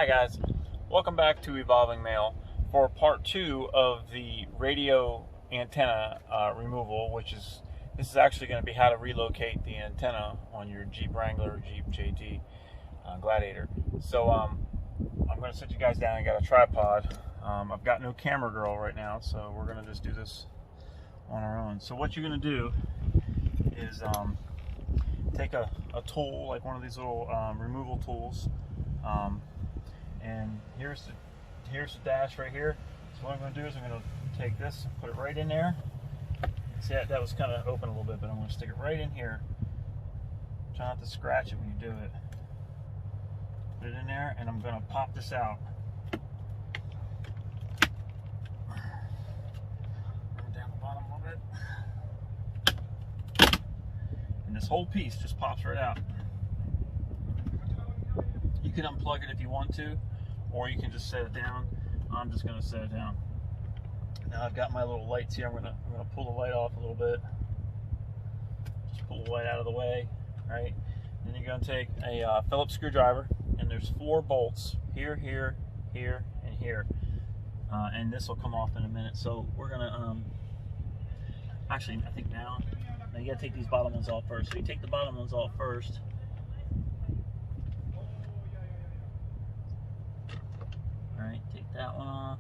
Hi guys, welcome back to Evolving Mail for part 2 of the radio antenna removal, this is actually going to be how to relocate the antenna on your Jeep Wrangler or Jeep JT Gladiator. So I'm going to sit you guys down. I got a tripod. I've got no camera girl right now, so we're going to just do this on our own. So what you're going to do is take a tool, like one of these little removal tools, and here's the dash right here. So what I'm going to do is I'm going to take this, put it right in there. See, that was kind of open a little bit, but I'm going to stick it right in here. Try not to scratch it when you do it. Put it in there, and I'm going to pop this out. Bring it down the bottom a little bit. And this whole piece just pops right out. You can unplug it if you want to, or you can just set it down. I'm just going to set it down. Now I've got my little lights here. I'm going to pull the light off a little bit. Just pull the light out of the way, right? Then you're going to take a Phillips screwdriver, and there's 4 bolts here, here, here, and here. And this will come off in a minute. So we're going to, actually, I think now you got to take these bottom ones off first. So you take the bottom ones off first. Alright, take that one off,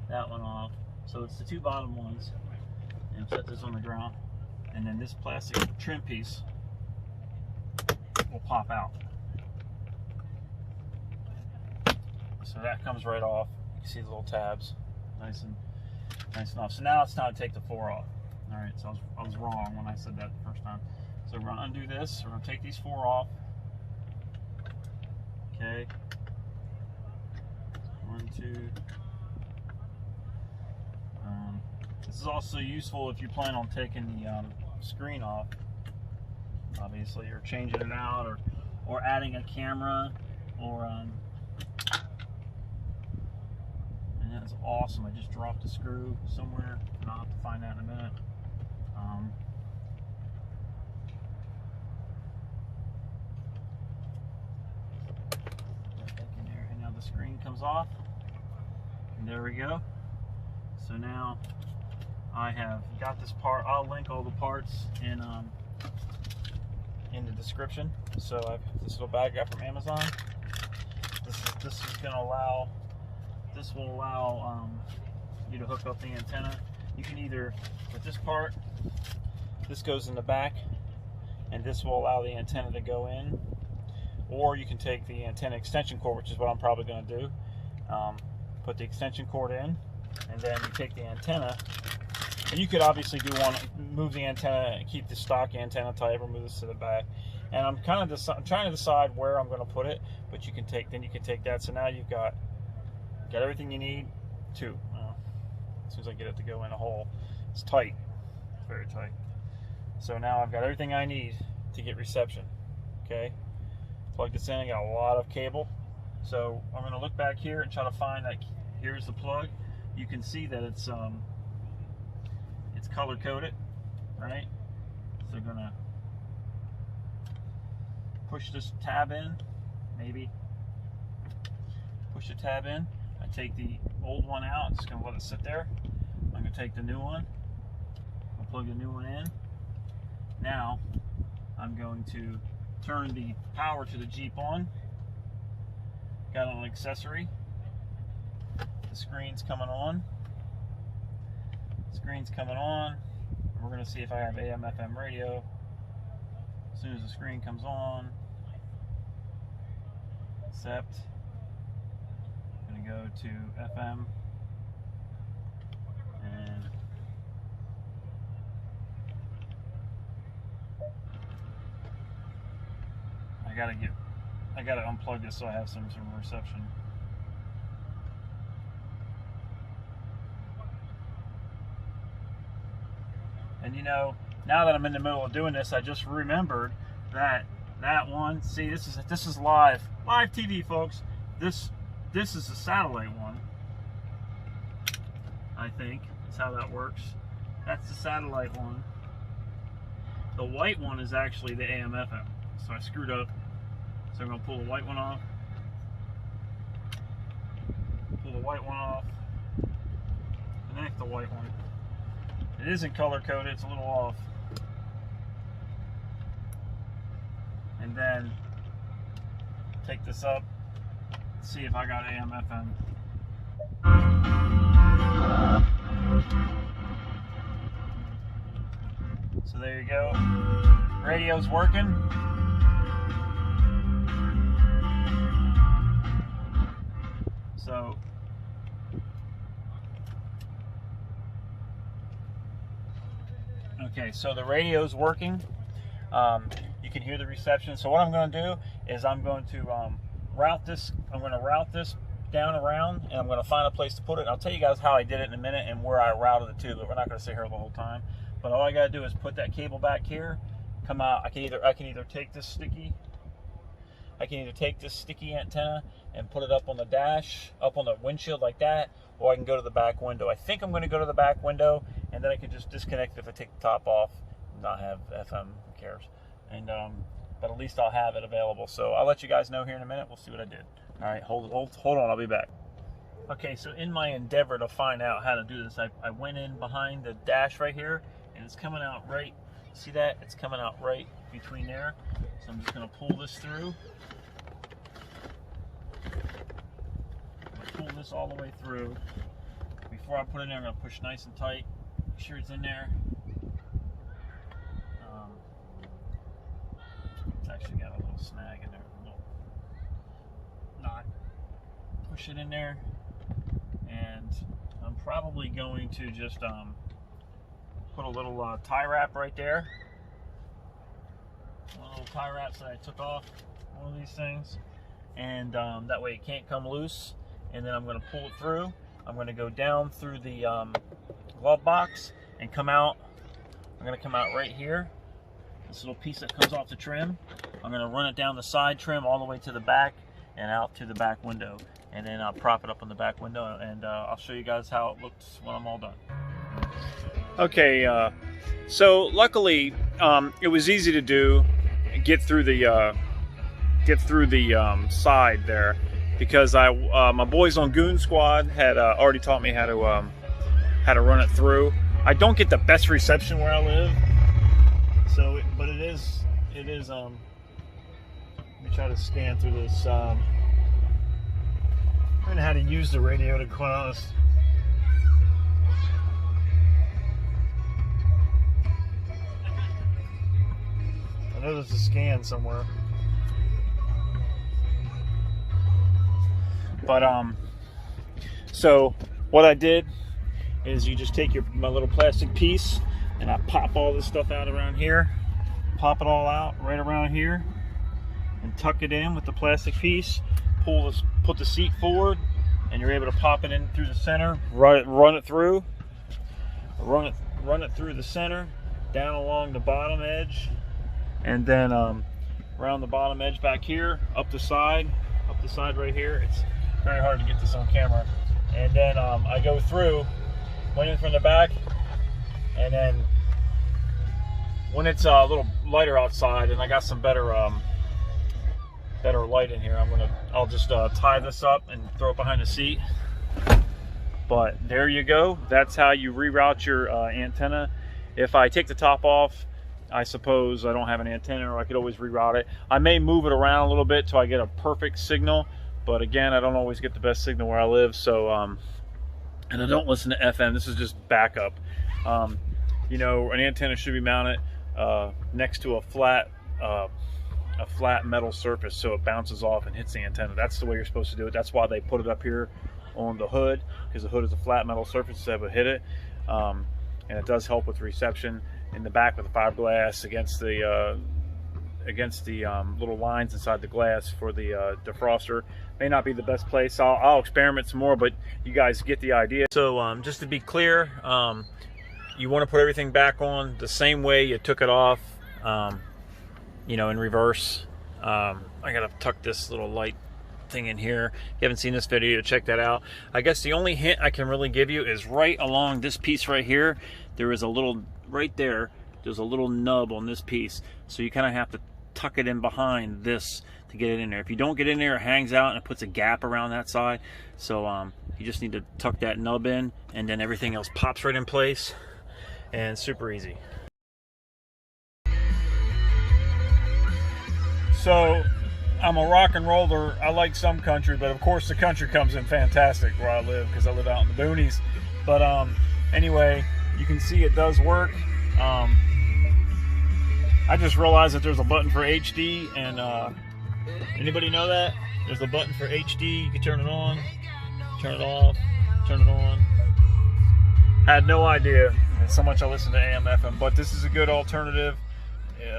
that one off. So it's the 2 bottom ones. And set this on the ground. And then this plastic trim piece will pop out. So that comes right off. You can see the little tabs. Nice enough. So now it's time to take the 4 off. Alright, so I was wrong when I said that the first time. So we're going to undo this. We're going to take these 4 off. Okay. 1, 2. This is also useful if you plan on taking the screen off, obviously, or changing it out, or adding a camera, or and that's awesome. I just dropped a screw somewhere, and I'll have to find that in a minute. And now the screen comes off, and there we go. So now I have got this part. I'll link all the parts in the description. So I have this little bag I got from Amazon. This is going to allow. This will allow you to hook up the antenna. You can either, with this part, this goes in the back, and this will allow the antenna to go in, or you can take the antenna extension cord, which is what I'm probably going to do. Put the extension cord in, and then you take the antenna, and you could obviously move the antenna, keep the stock antenna type, or move this to the back. And I'm trying to decide where I'm going to put it, but you can take that. So now you've got everything you need. As soon as I get it to go in a hole, it's tight, it's very tight. So now I've got everything I need to get reception. Okay, plug this in. I got a lot of cable. So I'm going to look back here and try to find that. Here's the plug. You can see that it's color coded, right? So I'm going to push this tab in, maybe push the tab in. I take the old one out, just going to let it sit there. I'm going to take the new one, I'll plug the new one in. Now I'm going to turn the power to the Jeep on. Got an accessory. The screen's coming on. Screen's coming on. We're going to see if I have AM FM radio. As soon as the screen comes on, accept. I'm going to go to FM, and I gotta unplug this so I have some reception. And you know, now that I'm in the middle of doing this, I just remembered that one. See, this is live TV, folks. This is the satellite one. I think that's how that works. That's the satellite one. The white one is actually the AM/FM. So I screwed up. So I'm going to pull the white one off. the white one off. Connect the white one. It isn't color coded, it's a little off. And then take this up, see if I got AM, FM. So there you go. Radio's working. So okay, so the radio's working. You can hear the reception. So what I'm going to do is I'm going to route this. I'm going to route this down around, and I'm going to find a place to put it. I'll tell you guys how I did it in a minute and where I routed it to, but we're not going to sit here the whole time. But all I got to do is put that cable back here, come out. I can either take this sticky. I can either take this sticky antenna and put it up on the dash, up on the windshield like that, or I can go to the back window. I think I'm going to go to the back window, and then I can just disconnect it if I take the top off, not have FM, who cares. And but at least I'll have it available. So I'll let you guys know here in a minute. We'll see what I did. All right, hold on, I'll be back. Okay, so in my endeavor to find out how to do this, I went in behind the dash right here, and it's coming out right, see that? It's coming out right between there. So I'm just gonna pull this through. Pull this all the way through. Before I put it in there, I'm gonna push nice and tight. Make sure it's in there. It's actually got a little snag in there, a little knot. Push it in there, and I'm probably going to just put a little tie wrap right there. One little tie wrap that I took off one of these things, and that way it can't come loose. And then I'm going to pull it through. I'm going to go down through the glove box and come out. I'm going to come out right here. This little piece that comes off the trim. I'm going to run it down the side trim all the way to the back and out to the back window. And then I'll prop it up on the back window, and I'll show you guys how it looks when I'm all done. Okay, so luckily it was easy to do. Get through the side there, because my boys on Goon Squad had already taught me how to run it through. I don't get the best reception where I live, so but it is let me try to scan through this. I don't know how to use the radio, to be quite honest. I know there's a scan somewhere. But so what I did is you just take my little plastic piece, and I pop all this stuff out around here, pop it all out right around here, and tuck it in with the plastic piece. Put the seat forward, and you're able to pop it in through the center. Run it through the center, down along the bottom edge, and then around the bottom edge back here, up the side right here. It's very hard to get this on camera. And then I go through, went in from the back, and then when it's a little lighter outside and I got some better light in here, I'll just tie this up and throw it behind the seat. But there you go. That's how you reroute your antenna. If I take the top off, I suppose I don't have an antenna, or I could always reroute it. I may move it around a little bit till I get a perfect signal, but again, I don't always get the best signal where I live. So and I don't listen to FM. This is just backup. You know, an antenna should be mounted next to a flat metal surface, so it bounces off and hits the antenna. That's the way you're supposed to do it. That's why they put it up here on the hood, because the hood is a flat metal surface that would hit it, and it does help with reception. In the back with the fiberglass against the little lines inside the glass for the defroster. May not be the best place. I'll experiment some more, but you guys get the idea. So just to be clear, you want to put everything back on the same way you took it off, you know, in reverse. I gotta tuck this little light thing in here. If you haven't seen this video, check that out. I guess the only hint I can really give you is right along this piece right here. There is a little, right there, there's a little nub on this piece. So you kind of have to tuck it in behind this to get it in there. If you don't get in there, it hangs out and it puts a gap around that side. So You just need to tuck that nub in, and then everything else pops right in place, and super easy. So I'm a rock and roller. I like some country, but of course the country comes in fantastic where I live, because I live out in the boonies. But anyway, you can see it does work. I just realized that there's a button for HD, and anybody know that? There's a button for HD. You can turn it on, turn it off, turn it on. Had no idea. So much I listen to AM FM, but this is a good alternative.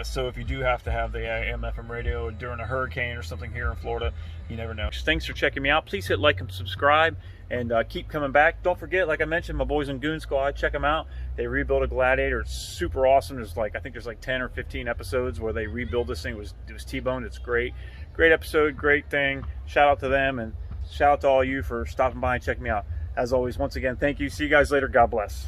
So if you do have to have the AM FM radio during a hurricane or something here in Florida, you never know. Thanks for checking me out. Please hit like and subscribe, and keep coming back. Don't forget, like I mentioned, my boys in Goon Squad, check them out. They rebuilt a Gladiator. It's super awesome. There's like, I think there's like 10 or 15 episodes where they rebuild this thing. It was T-boned. It's great. Great episode, great thing. Shout out to them, and shout out to all you for stopping by and checking me out. As always, once again, thank you. See you guys later. God bless.